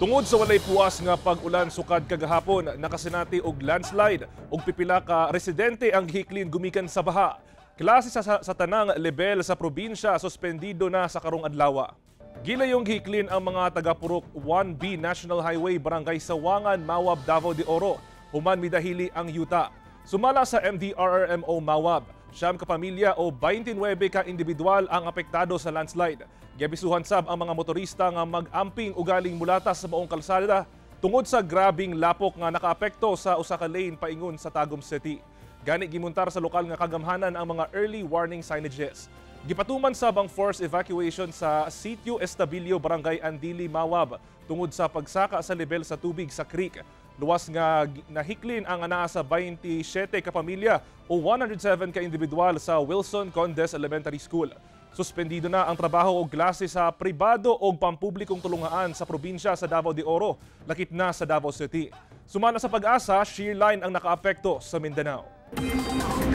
Tungod sa walay puwas nga pag-ulan sukad kagahapon, nakasinati og landslide ug pipila ka residente ang gihiklin gumikan sa baha. Klase sa tanang level sa probinsya suspendido na sa karong adlaw. Gilayong gihiklin ang mga taga-purok 1B National Highway Barangay Sawangan, Mawab, Davao de Oro. Human midahili ang yuta. Sumala sa MDRRMO Mawab, 9 ka pamilya o 29 ka individual ang apektado sa landslide. Giabisuhan sab ang mga motorista nga mag-amping ugaling mulatas sa maong kalsada tungod sa grabing lapok nga nakaapekto sa usa ka lane paingon sa Tagum City. Gani gimuntar sa lokal nga kagamhanan ang mga early warning signages. Gipatuman sab ang forced evacuation sa Sitio Estabilio, Barangay Andili, Mawab tungod sa pagsaka sa level sa tubig sa creek. Luwas nga nahiklin ang anaa sa 27 ka pamilya o 107 ka individual sa Wilson Condes Elementary School. Suspendido na ang trabaho o klase sa pribado o pampublikong tulungaan sa probinsya sa Davao de Oro, lakip na sa Davao City. Sumana sa Pag-asa, shear line ang nakaapekto sa Mindanao.